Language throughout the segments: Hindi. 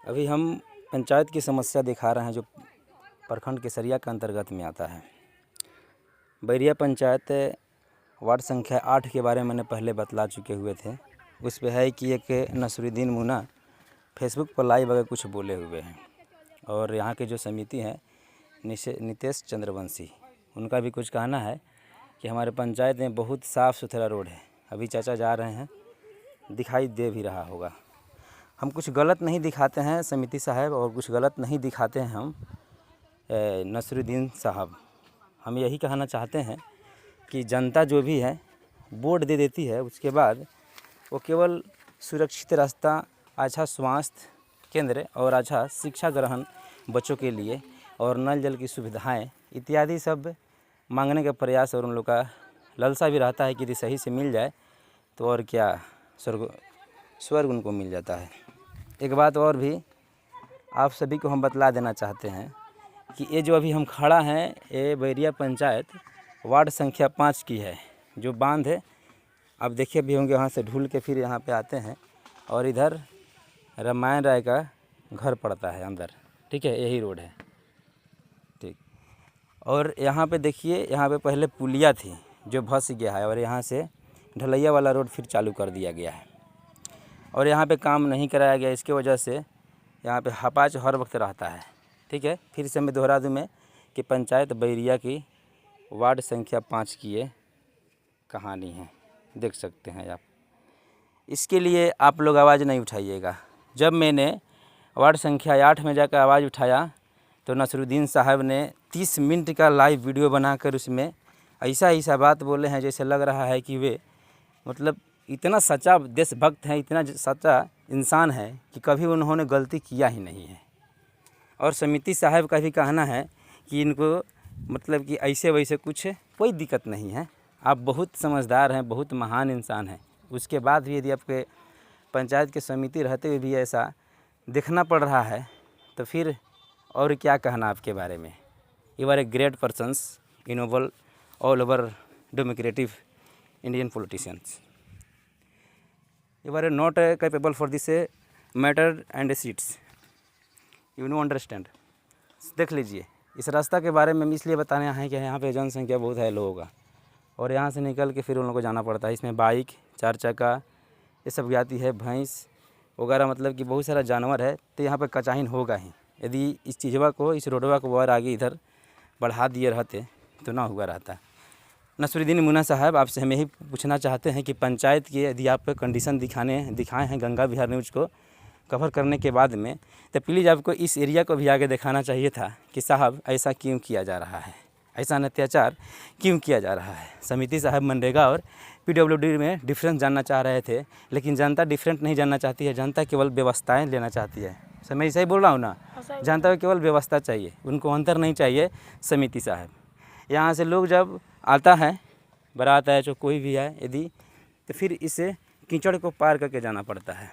अभी हम पंचायत की समस्या दिखा रहे हैं जो प्रखंड केसरिया के अंतर्गत में आता है। बैरिया पंचायत वार्ड संख्या 8 के बारे में मैंने पहले बतला चुके हुए थे। उस पे है कि एक नसरुद्दीन मुना फेसबुक पर लाइव अगर कुछ बोले हुए हैं और यहाँ के जो समिति है नितेश चंद्रवंशी, उनका भी कुछ कहना है कि हमारे पंचायत में बहुत साफ़ सुथरा रोड है। अभी चाचा जा रहे हैं, दिखाई दे भी रहा होगा। हम कुछ गलत नहीं दिखाते हैं समिति साहब, और कुछ गलत नहीं दिखाते हैं हम नसरुद्दीन साहब। हम यही कहना चाहते हैं कि जनता जो भी है वोट दे देती है, उसके बाद वो केवल सुरक्षित रास्ता, अच्छा स्वास्थ्य केंद्र और अच्छा शिक्षा ग्रहण बच्चों के लिए और नल जल की सुविधाएं इत्यादि सब मांगने का प्रयास और उन लोग का लालसा भी रहता है कि यदि सही से मिल जाए तो और क्या स्वर्ग उनको मिल जाता है। एक बात और भी आप सभी को हम बतला देना चाहते हैं कि ये जो अभी हम खड़ा हैं ये बैरिया पंचायत वार्ड संख्या 5 की है। जो बांध है आप देखिए भी होंगे, वहाँ से ढूल के फिर यहाँ पे आते हैं और इधर रामायण राय का घर पड़ता है अंदर, ठीक है, यही रोड है, ठीक। और यहाँ पे देखिए, यहाँ पे पहले पुलिया थी जो धंस गया है और यहाँ से ढलैया वाला रोड फिर चालू कर दिया गया है और यहाँ पे काम नहीं कराया गया। इसके वजह से यहाँ पे हपाच हर वक्त रहता है, ठीक है। फिर से मैं दोहरा दूँ मैं कि पंचायत बैरिया की वार्ड संख्या 5 की ये कहानी है, देख सकते हैं आप। इसके लिए आप लोग आवाज़ नहीं उठाइएगा। जब मैंने वार्ड संख्या 8 में जाकर आवाज़ उठाया तो नसरुद्दीन साहब ने 30 मिनट का लाइव वीडियो बनाकर उसमें ऐसा बात बोले हैं जैसे लग रहा है कि वे मतलब इतना सच्चा देशभक्त हैं, इतना सच्चा इंसान है कि कभी उन्होंने गलती किया ही नहीं है। और समिति साहब का भी कहना है कि इनको मतलब कि ऐसे वैसे कुछ कोई दिक्कत नहीं है, आप बहुत समझदार हैं, बहुत महान इंसान हैं। उसके बाद भी यदि आपके पंचायत के समिति रहते हुए भी ऐसा देखना पड़ रहा है तो फिर और क्या कहना आपके बारे में। You are a great persons in noble all over democratic Indian politicians. You are not capable for this matter and seats. You know understand. देख लीजिए, इस रास्ता के बारे में इसलिए बताने आए हैं कि यहाँ पे जनसंख्या बहुत है लोगों का और यहाँ से निकल के फिर उन लोगों को जाना पड़ता है। इसमें बाइक, 4 चक्का ये सब जाती है, भैंस वगैरह, मतलब कि बहुत सारा जानवर है। तो यहाँ पे कचाहीन होगा ही। यदि इस चीज़वा को, इस रोडवा को और आगे इधर बढ़ा दिए रहते तो ना हुआ रहता। नसरुद्दीन मुना साहब, आपसे हम यही पूछना चाहते हैं कि पंचायत के यदि आप कंडीशन दिखाए हैं गंगा विहार न्यूज़ को कवर करने के बाद में, तो प्लीज़ आपको इस एरिया को भी आगे दिखाना चाहिए था कि साहब ऐसा क्यों किया जा रहा है, ऐसा अत्याचार क्यों किया जा रहा है। समिति साहब मनरेगा और PWD में डिफरेंस जानना चाह रहे थे, लेकिन जनता डिफरेंट नहीं जानना चाहती है, जनता केवल व्यवस्थाएँ लेना चाहती है। मैं सही बोल रहा हूँ ना? जनता को केवल व्यवस्था चाहिए, उनको अंतर नहीं चाहिए। समिति साहब, यहाँ से लोग जब आता है, बारात है, जो कोई भी है यदि, तो फिर इसे कीचड़ को पार करके जाना पड़ता है।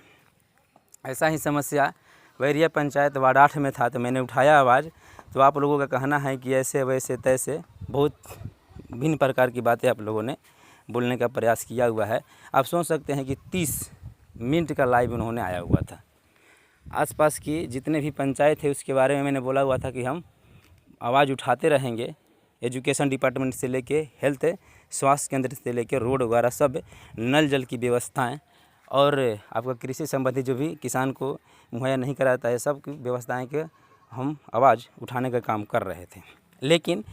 ऐसा ही समस्या बैरिया पंचायत वार्ड 8 में था, तो मैंने उठाया आवाज़। तो आप लोगों का कहना है कि ऐसे वैसे तैसे बहुत भिन्न प्रकार की बातें आप लोगों ने बोलने का प्रयास किया हुआ है। आप सोच सकते हैं कि 30 मिनट का लाइव उन्होंने आया हुआ था। आसपास की जितने भी पंचायत है उसके बारे में मैंने बोला हुआ था कि हम आवाज़ उठाते रहेंगे। एजुकेशन डिपार्टमेंट से लेके हेल्थ स्वास्थ्य केंद्र से लेके रोड वगैरह सब, नल जल की व्यवस्थाएं और आपका कृषि संबंधी जो भी किसान को मुहैया नहीं कराता है, सब की व्यवस्थाएं के हम आवाज़ उठाने का काम कर रहे थे। लेकिन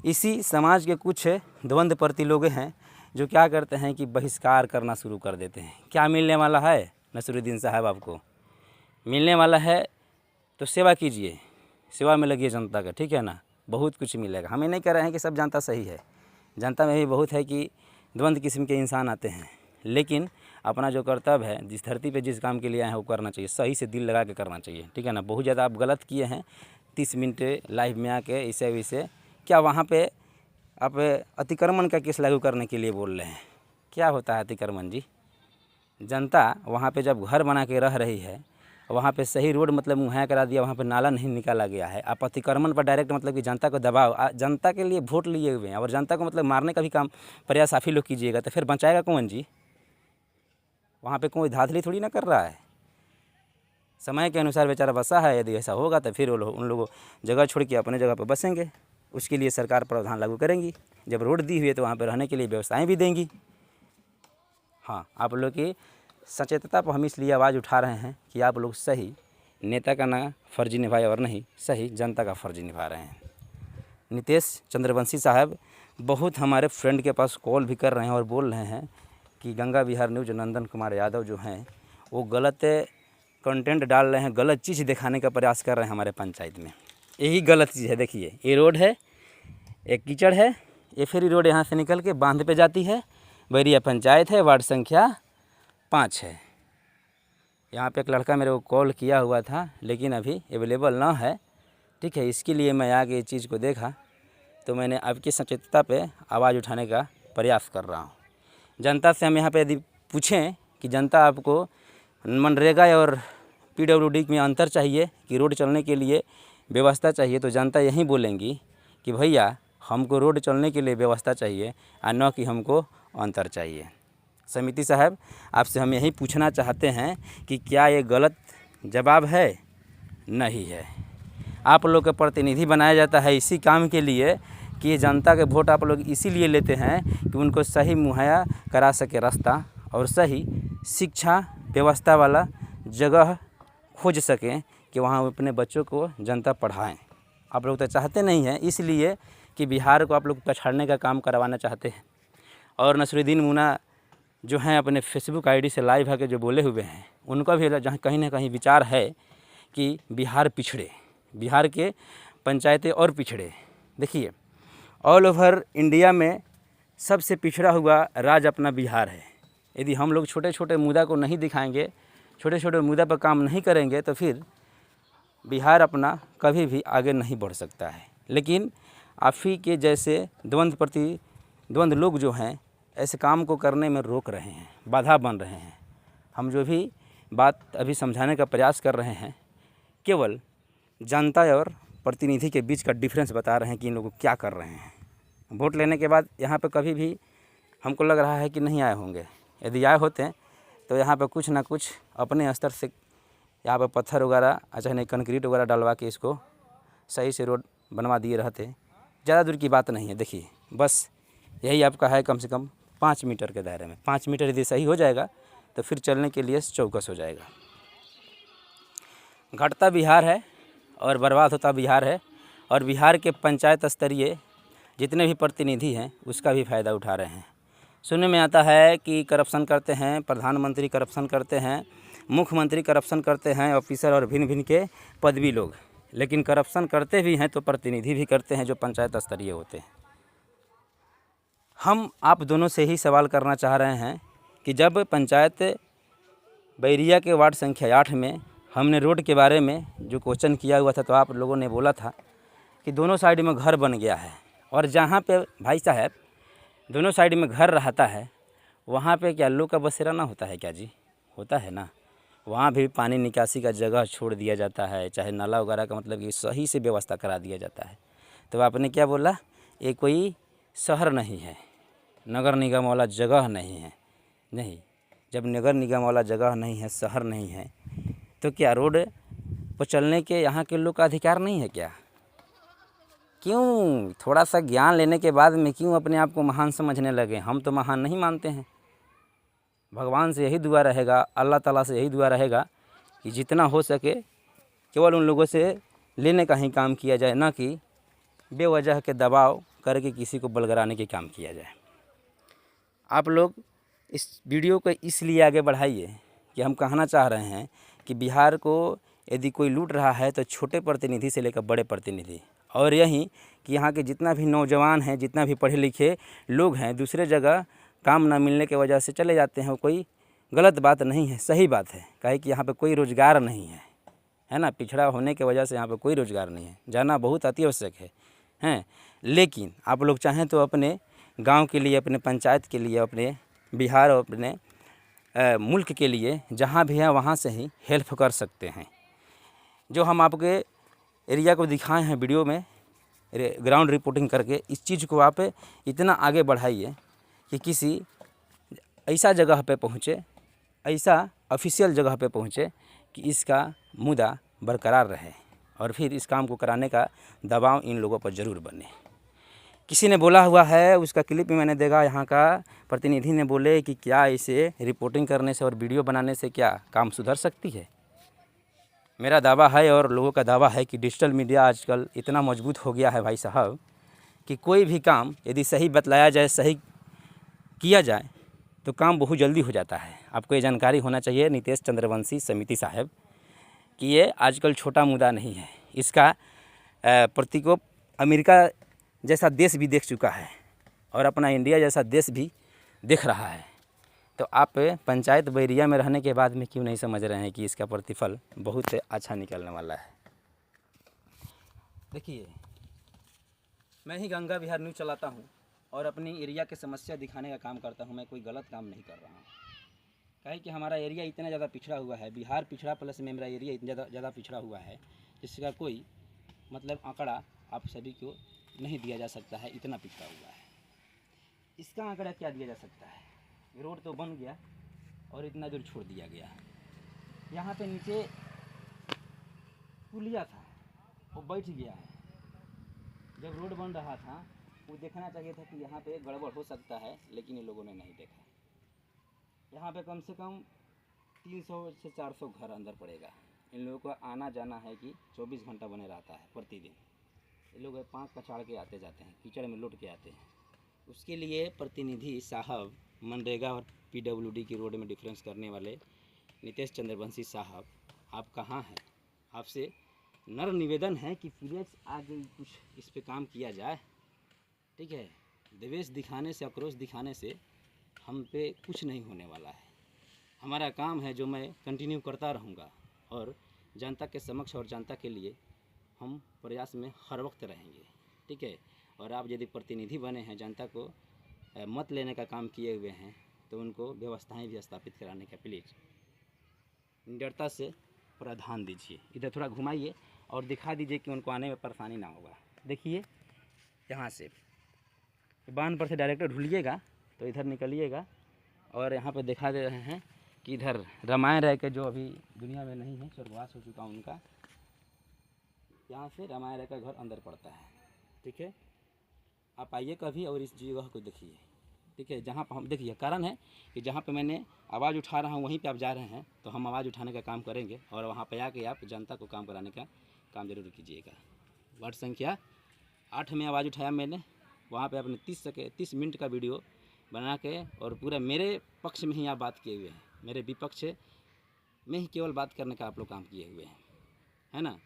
इसी समाज के कुछ द्वंद्व प्रति लोग हैं जो क्या करते हैं कि बहिष्कार करना शुरू कर देते हैं। क्या मिलने वाला है नसरुद्दीन साहब? आपको मिलने वाला है तो सेवा कीजिए, सेवा में लगिए जनता का, ठीक है ना, बहुत कुछ मिलेगा। हम ये नहीं कह रहे हैं कि सब जनता सही है, जनता में भी बहुत है कि द्वंद्व किस्म के इंसान आते हैं, लेकिन अपना जो कर्तव्य है, जिस धरती पे जिस काम के लिए आए हैं वो करना चाहिए, सही से दिल लगा के करना चाहिए, ठीक है ना। बहुत ज़्यादा आप गलत किए हैं 30 मिनट लाइव में आके इसे वैसे। क्या वहाँ पे आप अतिक्रमण का केस लागू करने के लिए बोल रहे हैं? क्या होता है अतिक्रमण जी? जनता वहाँ पे जब घर बना के रह रही है, वहाँ पे सही रोड मतलब मुहैया करा दिया, वहाँ पे नाला नहीं निकाला गया है, आप अतिक्रमण पर डायरेक्ट मतलब कि जनता को दबाव, जनता के लिए वोट लिए हुए हैं और जनता को मतलब मारने का भी काम प्रयास आप ही लोग कीजिएगा, तो फिर बचाएगा कौन जी? वहाँ पे कोई धांधली थोड़ी ना कर रहा है। समय के अनुसार बेचारा बसा है, यदि ऐसा होगा तो फिर वो लोग उन लोगों जगह छोड़ के अपने जगह पर बसेंगे। उसके लिए सरकार प्रावधान लागू करेंगी। जब रोड दी हुई है तो वहाँ पर रहने के लिए व्यवस्थाएँ भी देंगी। हाँ, आप लोग की सचेतता पर हम इसलिए आवाज़ उठा रहे हैं कि आप लोग सही नेता का ना फर्जी निभाए और नहीं सही जनता का फर्जी निभा रहे हैं। नितेश चंद्रवंशी साहब बहुत हमारे फ्रेंड के पास कॉल भी कर रहे हैं और बोल रहे हैं कि गंगा विहार न्यूज नंदन कुमार यादव जो हैं वो गलत कंटेंट डाल रहे हैं, गलत चीज़ दिखाने का प्रयास कर रहे हैं हमारे पंचायत में। यही गलत चीज़ है। देखिए, ये रोड है, एक कीचड़ है, ये फिर रोड यहाँ से निकल के बांध पे जाती है। बैरिया पंचायत है, वार्ड संख्या 5 है। यहाँ पे एक लड़का मेरे को कॉल किया हुआ था लेकिन अभी अवेलेबल ना है। ठीक है, इसके लिए मैं आगे इस चीज़ को देखा तो मैंने आपकी सचेतता पे आवाज़ उठाने का प्रयास कर रहा हूँ। जनता से हम यहाँ पे यदि पूछें कि जनता आपको मनरेगा और PWD में अंतर चाहिए कि रोड चलने के लिए व्यवस्था चाहिए, तो जनता यही बोलेंगी कि भैया हमको रोड चलने के लिए व्यवस्था चाहिए और न कि हमको अंतर चाहिए। समिति साहब, आपसे हम यही पूछना चाहते हैं कि क्या ये गलत जवाब है? नहीं है। आप लोग का प्रतिनिधि बनाया जाता है इसी काम के लिए कि जनता के वोट आप लोग इसीलिए लेते हैं कि उनको सही मुहैया करा सके रास्ता और सही शिक्षा व्यवस्था वाला जगह खोज सकें कि वहाँ अपने बच्चों को जनता पढ़ाएं। आप लोग तो चाहते नहीं हैं, इसलिए कि बिहार को आप लोग पछाड़ने का काम करवाना चाहते हैं। और नसरुद्दीन मुन्ना जो हैं अपने फेसबुक आईडी से लाइव आके जो बोले हुए हैं, उनका भी जहाँ कहीं ना कहीं विचार है कि बिहार पिछड़े, बिहार के पंचायतें और पिछड़े। देखिए, ऑल ओवर इंडिया में सबसे पिछड़ा हुआ राज्य अपना बिहार है। यदि हम लोग छोटे छोटे मुद्दा को नहीं दिखाएंगे, छोटे छोटे मुद्दा पर काम नहीं करेंगे तो फिर बिहार अपना कभी भी आगे नहीं बढ़ सकता है। लेकिन आप ही के जैसे द्वंद्व लोग जो हैं ऐसे काम को करने में रोक रहे हैं, बाधा बन रहे हैं। हम जो भी बात अभी समझाने का प्रयास कर रहे हैं केवल जनता और प्रतिनिधि के बीच का डिफरेंस बता रहे हैं कि इन लोग क्या कर रहे हैं। वोट लेने के बाद यहाँ पे कभी भी हमको लग रहा है कि नहीं आए होंगे। यदि आए होते तो यहाँ पे कुछ ना कुछ अपने स्तर से यहाँ पे पत्थर वगैरह अच्छा नहीं कंक्रीट वगैरह डलवा के इसको सही से रोड बनवा दिए रहते। ज़्यादा दूर की बात नहीं है। देखिए, बस यही आपका है, कम से कम 5 मीटर के दायरे में। 5 मीटर यदि सही हो जाएगा तो फिर चलने के लिए चौकस हो जाएगा। घटता बिहार है और बर्बाद होता बिहार है और बिहार के पंचायत स्तरीय जितने भी प्रतिनिधि हैं उसका भी फ़ायदा उठा रहे हैं। सुनने में आता है कि करप्शन करते हैं, प्रधानमंत्री करप्शन करते हैं, मुख्यमंत्री करप्शन करते हैं, ऑफिसर और भिन्न भिन्न के पदवी लोग। लेकिन करप्शन करते भी हैं तो प्रतिनिधि भी करते हैं जो पंचायत स्तरीय होते हैं। हम आप दोनों से ही सवाल करना चाह रहे हैं कि जब पंचायत बैरिया के वार्ड संख्या 8 में हमने रोड के बारे में जो क्वेश्चन किया हुआ था तो आप लोगों ने बोला था कि दोनों साइड में घर बन गया है और जहाँ पे भाई साहब दोनों साइड में घर रहता है वहाँ पे क्या लोग का बसेरा ना होता है क्या जी? होता है ना। वहाँ भी पानी निकासी का जगह छोड़ दिया जाता है, चाहे नाला वगैरह का मतलब कि सही से व्यवस्था करा दिया जाता है। तो आपने क्या बोला, ये कोई शहर नहीं है, नगर निगम वाला जगह नहीं है। नहीं, जब नगर निगम वाला जगह नहीं है, शहर नहीं है, तो क्या रोड पर चलने के यहाँ के लोग का अधिकार नहीं है क्या? क्यों थोड़ा सा ज्ञान लेने के बाद में क्यों अपने आप को महान समझने लगे? हम तो महान नहीं मानते हैं। भगवान से यही दुआ रहेगा, अल्लाह ताला से यही दुआ रहेगा कि जितना हो सके केवल उन लोगों से लेने का ही काम किया जाए, ना कि बेवजह के दबाव करके किसी को बलगराने के काम किया जाए। आप लोग इस वीडियो को इसलिए आगे बढ़ाइए कि हम कहना चाह रहे हैं कि बिहार को यदि कोई लूट रहा है तो छोटे प्रतिनिधि से लेकर बड़े प्रतिनिधि, और यही कि यहाँ के जितना भी नौजवान हैं, जितना भी पढ़े लिखे लोग हैं, दूसरे जगह काम ना मिलने की वजह से चले जाते हैं। वो कोई गलत बात नहीं है, सही बात है। काहे कि यहाँ पे कोई रोज़गार नहीं है ना। पिछड़ा होने की वजह से यहाँ पे कोई रोज़गार नहीं है, जाना बहुत अति आवश्यक है। लेकिन आप लोग चाहें तो अपने गांव के लिए, अपने पंचायत के लिए, अपने बिहार और अपने मुल्क के लिए जहाँ भी है वहाँ से ही हेल्प कर सकते हैं। जो हम आपके एरिया को दिखाए हैं वीडियो में ग्राउंड रिपोर्टिंग करके, इस चीज़ को आप इतना आगे बढ़ाइए कि किसी ऐसा जगह पे पहुँचे, ऐसा ऑफिशियल जगह पे पहुँचे कि इसका मुद्दा बरकरार रहे और फिर इस काम को कराने का दबाव इन लोगों पर ज़रूर बने। किसी ने बोला हुआ है, उसका क्लिप में मैंने देखा, यहाँ का प्रतिनिधि ने बोले कि क्या इसे रिपोर्टिंग करने से और वीडियो बनाने से क्या काम सुधर सकती है। मेरा दावा है और लोगों का दावा है कि डिजिटल मीडिया आजकल इतना मजबूत हो गया है भाई साहब कि कोई भी काम यदि सही बतलाया जाए, सही किया जाए तो काम बहुत जल्दी हो जाता है। आपको ये जानकारी होना चाहिए नितेश चंद्रवंशी समिति साहब कि ये आजकल छोटा मुद्दा नहीं है। इसका प्रकोप अमेरिका जैसा देश भी देख चुका है और अपना इंडिया जैसा देश भी देख रहा है। तो आप पंचायत बैरिया में रहने के बाद में क्यों नहीं समझ रहे हैं कि इसका प्रतिफल बहुत अच्छा निकलने वाला है। देखिए, मैं ही गंगा विहार न्यूज़ चलाता हूँ और अपनी एरिया की समस्या दिखाने का काम करता हूँ। मैं कोई गलत काम नहीं कर रहा हूँ। काहे कि हमारा एरिया इतना ज़्यादा पिछड़ा हुआ है, बिहार पिछड़ा प्लस में मेरा एरिया इतना ज़्यादा पिछड़ा हुआ है जिसका कोई मतलब आंकड़ा आप सभी को नहीं दिया जा सकता है, इतना पिछड़ा हुआ है। इसका आंकड़ा क्या दिया जा सकता है? रोड तो बन गया और इतना दूर छोड़ दिया गया। यहाँ पे नीचे पुलिया था, वो बैठ गया है। जब रोड बन रहा था वो देखना चाहिए था कि यहाँ पे गड़बड़ हो सकता है, लेकिन ये लोगों ने नहीं देखा। यहाँ पे कम से कम 300 से 400 घर अंदर पड़ेगा। इन लोगों का आना जाना है कि 24 घंटा बने रहता है प्रतिदिन। ये लोग पाँव पछाड़ के आते जाते हैं, कीचड़ में लौट के आते हैं। उसके लिए प्रतिनिधि साहब, मनरेगा और PWD की रोड में डिफरेंस करने वाले नितेश चंद्रवंशी साहब, आप कहाँ हैं? आपसे नर निवेदन है कि प्लीज़ आगे कुछ इस पे काम किया जाए। ठीक है, द्वेष दिखाने से, आक्रोश दिखाने से हम पे कुछ नहीं होने वाला है। हमारा काम है जो मैं कंटिन्यू करता रहूँगा और जनता के समक्ष और जनता के लिए हम प्रयास में हर वक्त रहेंगे। ठीक है, और आप यदि प्रतिनिधि बने हैं, जनता को मत लेने का काम किए हुए हैं, तो उनको व्यवस्थाएं भी स्थापित कराने का प्लीज़ निडरता से प्रावधान दीजिए। इधर थोड़ा घुमाइए और दिखा दीजिए कि उनको आने में परेशानी ना होगा। देखिए, यहाँ से बांध पर से डायरेक्ट ढूलिएगा तो इधर निकलिएगा और यहाँ पर दिखा दे रहे हैं कि इधर रामायण रह के जो अभी दुनिया में नहीं है, स्वर्गवास हो चुका उनका, यहाँ से रामायण का घर अंदर पड़ता है। ठीक है, आप आइए कभी और इस जगह को देखिए। ठीक है, जहाँ पर हम देखिए, कारण है कि जहाँ पे मैंने आवाज़ उठा रहा हूँ वहीं पे आप जा रहे हैं, तो हम आवाज़ उठाने का काम करेंगे और वहाँ पे आके आप जनता को काम कराने का काम जरूर कीजिएगा। वार्ड संख्या 8 में आवाज़ उठाया मैंने, वहाँ पे आपने 30 मिनट का वीडियो बना के और पूरा मेरे पक्ष में ही आप बात किए हुए हैं, मेरे विपक्ष में ही केवल बात करने का आप लोग काम किए हुए हैं, है ना।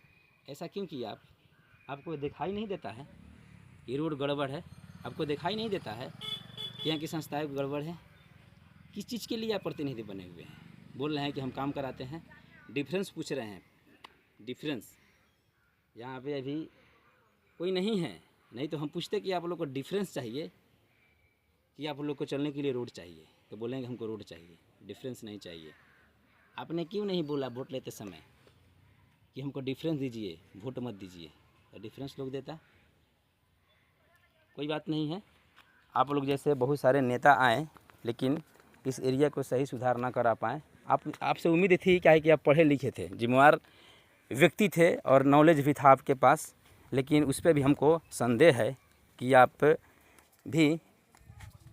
ऐसा क्यों किया आपको दिखाई नहीं देता है ये रोड गड़बड़ है? आपको दिखाई नहीं देता है कि यहाँ की संस्थाएं गड़बड़ है? किस चीज़ के लिए आप प्रतिनिधि बने हुए हैं? बोल रहे हैं कि हम काम कराते हैं, डिफरेंस पूछ रहे हैं। डिफरेंस यहाँ पे अभी कोई नहीं है, नहीं तो हम पूछते कि आप लोग को डिफरेंस चाहिए कि आप लोग को चलने के लिए रोड चाहिए, तो बोलेंगे हमको रोड चाहिए, डिफरेंस नहीं चाहिए। आपने क्यों नहीं बोला वोट लेते समय कि हमको डिफरेंस दीजिए, वोट मत दीजिए? तो डिफरेंस लोग देता। कोई बात नहीं है, आप लोग जैसे बहुत सारे नेता आए लेकिन इस एरिया को सही सुधार ना करा पाए। आपसे उम्मीद थी क्या है कि आप पढ़े लिखे थे, जिम्मेवार व्यक्ति थे और नॉलेज भी था आपके पास, लेकिन उस पर भी हमको संदेह है कि आप भी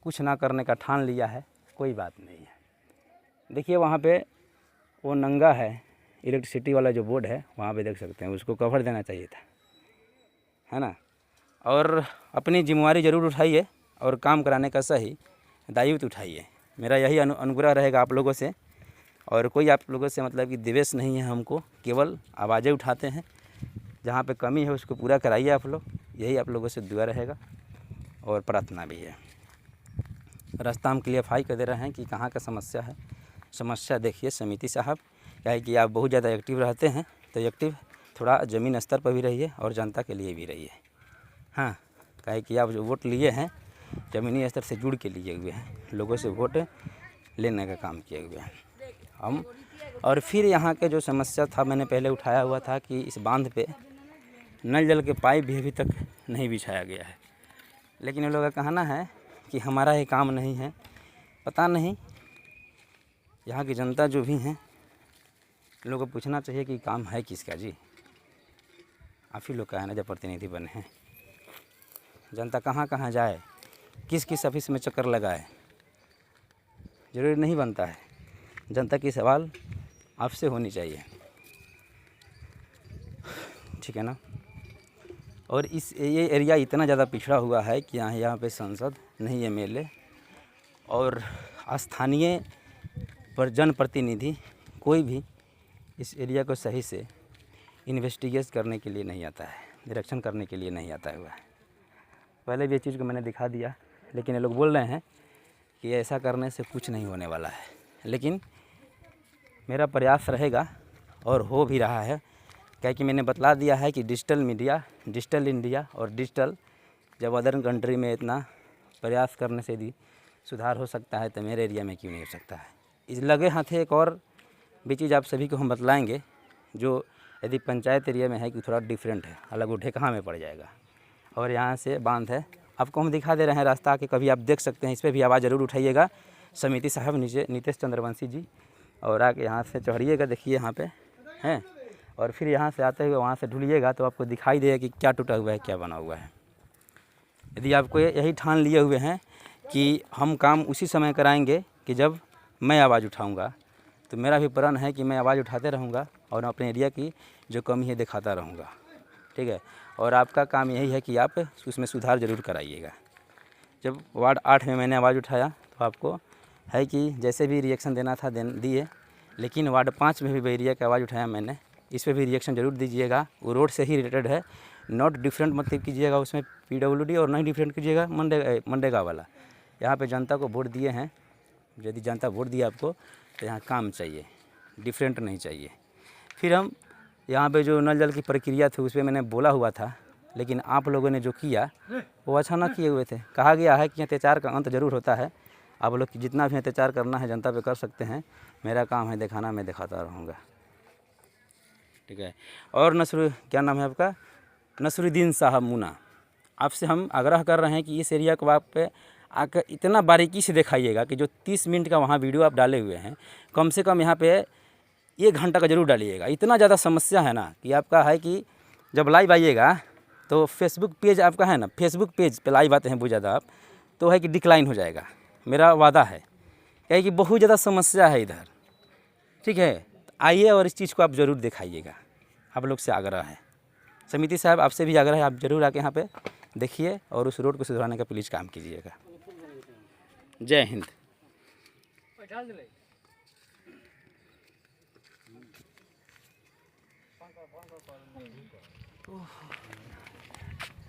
कुछ ना करने का ठान लिया है। कोई बात नहीं है। देखिए, वहाँ पे वो नंगा है, इलेक्ट्रिसिटी वाला जो बोर्ड है वहाँ पे देख सकते हैं, उसको कवर देना चाहिए था, है ना। और अपनी जिम्मेवारी ज़रूर उठाइए और काम कराने का सही दायित्व उठाइए। मेरा यही अनुग्रह रहेगा आप लोगों से, और कोई आप लोगों से मतलब कि द्वेष नहीं है हमको, केवल आवाज़ें उठाते हैं। जहाँ पे कमी है उसको पूरा कराइए आप लोग, यही आप लोगों से दुआ रहेगा और प्रार्थना भी है। रास्ता हम क्लियरफाई कर दे रहे हैं कि कहाँ का समस्या है। समस्या देखिए समिति साहब, क्या है कि आप बहुत ज़्यादा एक्टिव रहते हैं, तो एक्टिव थोड़ा ज़मीन स्तर पर भी रहिए और जनता के लिए भी रहिए। हाँ, क्या है कि आप जो वोट लिए हैं ज़मीनी स्तर से जुड़ के लिए हुए हैं, लोगों से वोट लेने का काम किए हुए हैं हम। और फिर यहाँ के जो समस्या था मैंने पहले उठाया हुआ था कि इस बांध पे नल जल के पाइप भी अभी तक नहीं बिछाया गया है, लेकिन इन लोगों का कहना है कि हमारा ये काम नहीं है। पता नहीं यहाँ की जनता जो भी हैं लोगों को पूछना चाहिए कि काम है किसका जी। आप ही लोग का है ना जब प्रतिनिधि बने हैं। जनता कहाँ कहाँ जाए, किस किस ऑफिस में चक्कर लगाए, ज़रूरी नहीं बनता है। जनता की सवाल आपसे होनी चाहिए, ठीक है ना। और ये एरिया इतना ज़्यादा पिछड़ा हुआ है कि यहाँ पे संसद नहीं एमएलए और स्थानीय पर जनप्रतिनिधि कोई भी इस एरिया को सही से इन्वेस्टिगेट करने के लिए नहीं आता है, निरीक्षण करने के लिए नहीं आता हुआ है। पहले भी ये चीज़ को मैंने दिखा दिया, लेकिन ये लोग बोल रहे हैं कि ऐसा करने से कुछ नहीं होने वाला है। लेकिन मेरा प्रयास रहेगा और हो भी रहा है, क्या कि मैंने बतला दिया है कि डिजिटल मीडिया, डिजिटल इंडिया और डिजिटल जब अदर कंट्री में इतना प्रयास करने से भी सुधार हो सकता है तो मेरे एरिया में क्यों नहीं हो सकता है। इस लगे हाथे एक और भी चीज़ आप सभी को हम बतलाएंगे, जो यदि पंचायत एरिया में है कि थोड़ा डिफरेंट है, अलग उठे कहाँ में पड़ जाएगा। और यहाँ से बांध है, आपको हम दिखा दे रहे हैं रास्ता, के कभी आप देख सकते हैं। इस पर भी आवाज़ ज़रूर उठाइएगा समिति साहब नीचे नीतीश चंद्रवंशी जी, और आके यहाँ से चढ़िएगा, देखिए यहाँ पे हैं, और फिर यहाँ से आते हुए वहाँ से ढूलिएगा तो आपको दिखाई देगा कि क्या टूटा हुआ है, क्या बना हुआ है। यदि आपको यही ठान लिए हुए हैं कि हम काम उसी समय कराएंगे कि जब मैं आवाज़ उठाऊंगा, तो मेरा भी प्रण है कि मैं आवाज़ उठाते रहूंगा और अपने एरिया की जो कमी है दिखाता रहूंगा, ठीक है। और आपका काम यही है कि आप उसमें सुधार ज़रूर कराइएगा। जब वार्ड 8 में मैंने आवाज़ उठाया तो आपको है कि जैसे भी रिएक्शन देना था दिए, लेकिन वार्ड 5 में भी एरिया की आवाज़ उठाया मैंने, इस पर भी रिएक्शन ज़रूर दीजिएगा। वो रोड से ही रिलेटेड है, नॉट डिफरेंट मत कीजिएगा उसमें PWD, और नहीं डिफरेंट कीजिएगा मनरेगा वाला। यहाँ पे जनता को वोट दिए हैं, यदि जनता वोट दिया आपको तो यहाँ काम चाहिए, डिफरेंट नहीं चाहिए। फिर हम यहाँ पे जो नल जल की प्रक्रिया थी उस पर मैंने बोला हुआ था, लेकिन आप लोगों ने जो किया वो अच्छा ना किए हुए थे। कहा गया है कि अत्याचार का अंत जरूर होता है, आप लोग जितना भी अत्याचार करना है जनता पे कर सकते हैं, मेरा काम है दिखाना, मैं दिखाता रहूँगा, ठीक है। और क्या नाम है आपका, नसरुद्दीन साहब मुना, आपसे हम आग्रह कर रहे हैं कि इस एरिया को आप पे आकर इतना बारीकी से दिखाइएगा कि जो 30 मिनट का वहाँ वीडियो आप डाले हुए हैं, कम से कम यहाँ पे 1 घंटा का जरूर डालिएगा। इतना ज़्यादा समस्या है ना कि आपका है कि जब लाइव आइएगा तो फेसबुक पेज आपका है ना, फेसबुक पेज पे लाइव आते हैं बहुत ज़्यादा आप, तो है कि डिक्लाइन हो जाएगा, मेरा वादा है, क्या है कि बहुत ज़्यादा समस्या है इधर, ठीक है। आइए और इस चीज़ को आप ज़रूर दिखाइएगा, आप लोग से आग्रह है। समिति साहब आपसे भी आग्रह है, आप ज़रूर आके यहाँ पे देखिए और उस रोड को सुधारने का प्लीज़ काम कीजिएगा। जय हिंद।